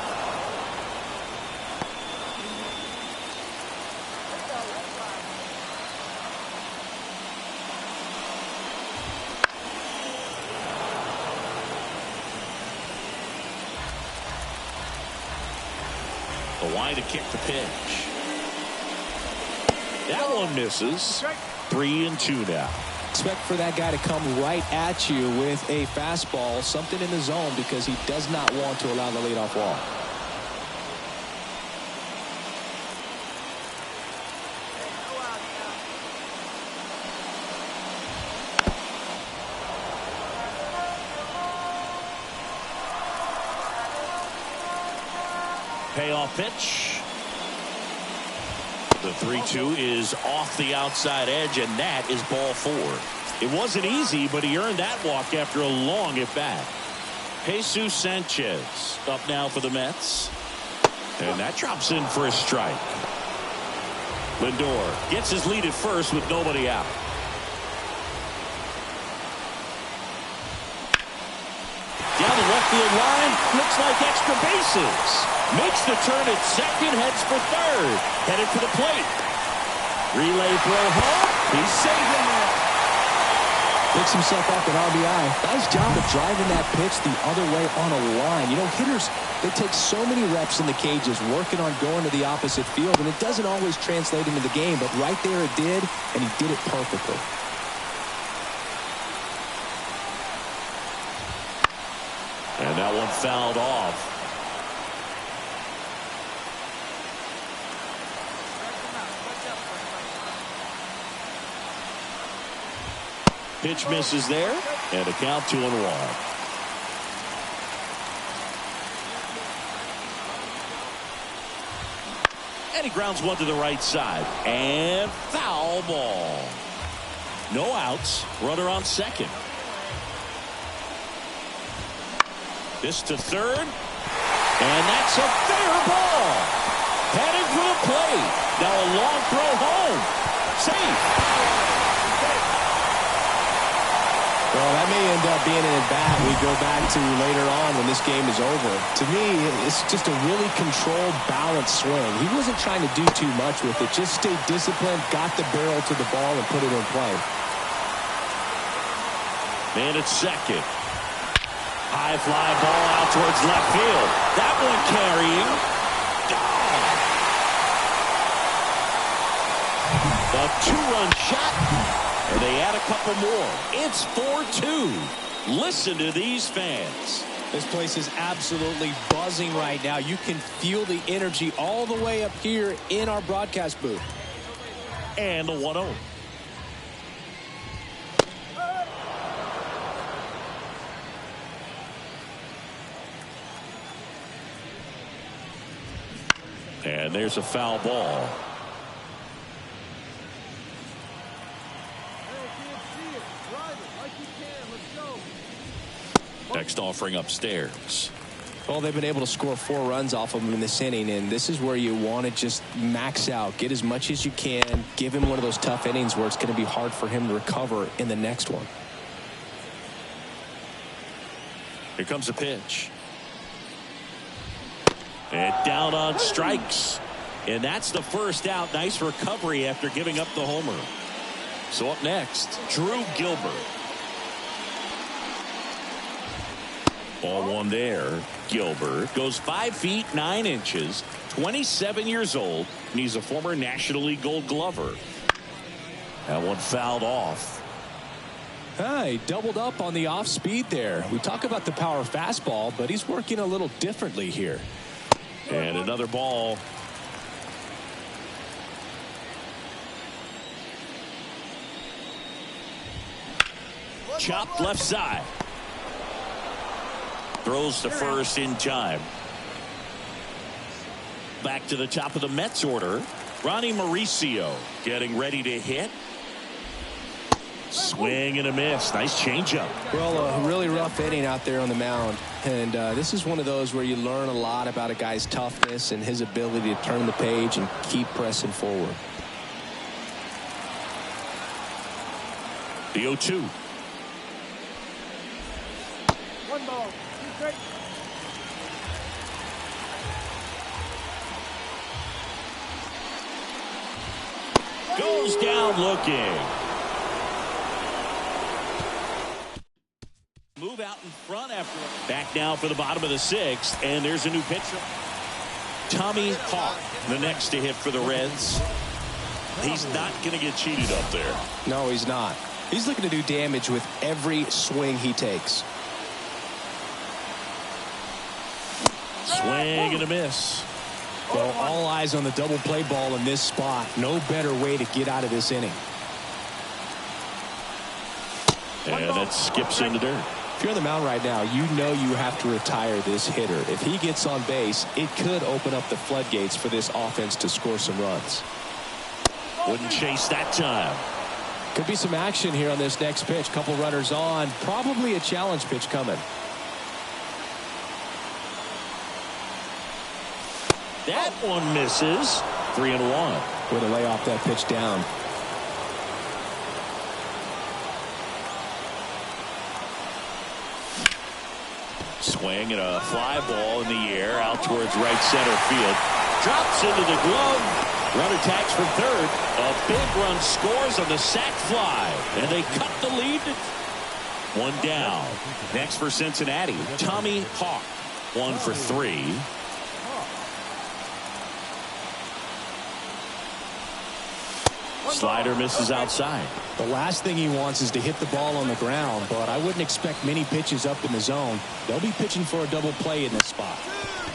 The wide to kick the pitch. That one misses. 3-2 now. Expect for that guy to come right at you with a fastball, something in the zone, because he does not want to allow the leadoff walk. Payoff pitch. The 3-2 is off the outside edge, and that is ball four. It wasn't easy, but he earned that walk after a long at-bat. Jesus Sanchez up now for the Mets. And that drops in for a strike. Lindor gets his lead at first with nobody out. Down the left field line, looks like extra bases. Makes the turn at second, heads for third. Headed for the plate. Relay throw home. He's saving it. Picks himself up an RBI. Nice job of driving that pitch the other way on a line. You know, hitters, they take so many reps in the cages working on going to the opposite field, and it doesn't always translate into the game, but right there it did, and he did it perfectly. And that one fouled off. Pitch misses there, and a count 2-1. And he grounds one to the right side, and foul ball. No outs, runner on second. This to third, and that's a fair ball. Headed for the plate. Now a long throw home. Safe. Well, that may end up being an at-bat we go back to later on when this game is over. To me, it's just a really controlled, balanced swing. He wasn't trying to do too much with it. Just stayed disciplined, got the barrel to the ball, and put it in play. Man at second. High fly ball out towards left field. That one carrying. The two-run shot. And they add a couple more. It's 4-2. Listen to these fans. This place is absolutely buzzing right now. You can feel the energy all the way up here in our broadcast booth. And the 1-0. And there's a foul ball. Next offering upstairs. Well, they've been able to score 4 runs off of him in this inning, and this is where you want to just max out, get as much as you can, give him one of those tough innings where it's going to be hard for him to recover in the next one. Here comes a pitch. And down on strikes. And that's the first out. Nice recovery after giving up the homer. So up next, Drew Gilbert. Ball one there. Gilbert goes 5 feet 9 inches, 27 years old, and he's a former National League Gold Glover. That one fouled off. He doubled up on the off speed there. We talk about the power fastball, but he's working a little differently here. And another ball. Chopped left side. Throws to first in time. Back to the top of the Mets order. Ronnie Mauricio getting ready to hit. Swing and a miss. Nice changeup. Well, a really rough inning out there on the mound. And this is one of those where you learn a lot about a guy's toughness and his ability to turn the page and keep pressing forward. The 0-2. 1 ball, 2 strikes. Goes down looking. Move out in front after. Back now for the bottom of the 6th, and there's a new pitcher. Tommy Hawk, the next to hit for the Reds. He's not going to get cheated up there. No, he's not. He's looking to do damage with every swing he takes. Swing and a miss. Well, all eyes on the double play ball in this spot. No better way to get out of this inning. And that skips into dirt. If you're on the mound right now, you know you have to retire this hitter. If he gets on base, it could open up the floodgates for this offense to score some runs. Wouldn't chase that time. Could be some action here on this next pitch. Couple runners on. Probably a challenge pitch coming. That one misses. 3-1. Way to lay off that pitch down. Swing and a fly ball in the air out towards right center field. Drops into the glove. Runner tags from third. A big run scores on the sac fly. And they cut the lead. 1 down. Next for Cincinnati, Tommy Hawk. 1 for 3. Slider misses outside. The last thing he wants is to hit the ball on the ground, but I wouldn't expect many pitches up in the zone. They'll be pitching for a double play in this spot.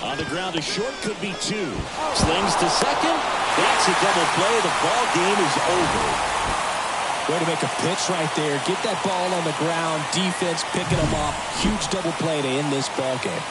On the ground, a short could be 2. Slings to second. That's a double play. The ball game is over. Way to make a pitch right there. Get that ball on the ground. Defense picking them up. Huge double play to end this ball game.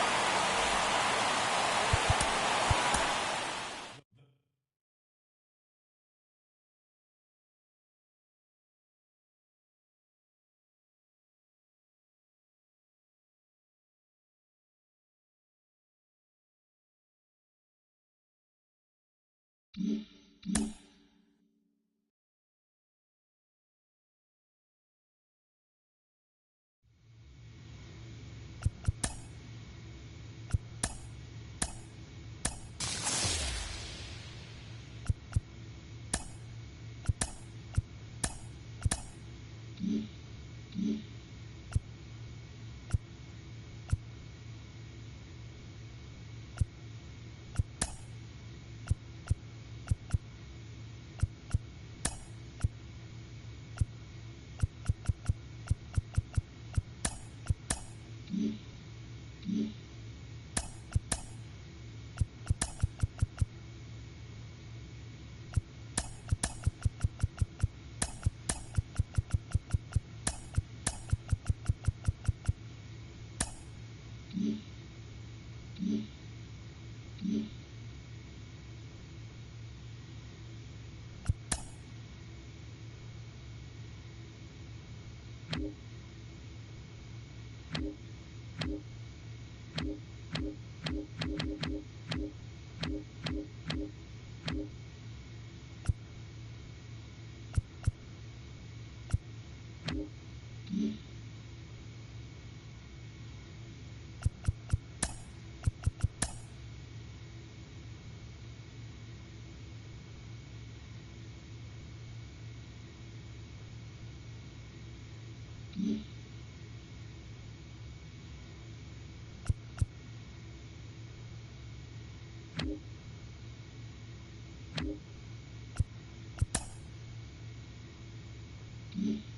1.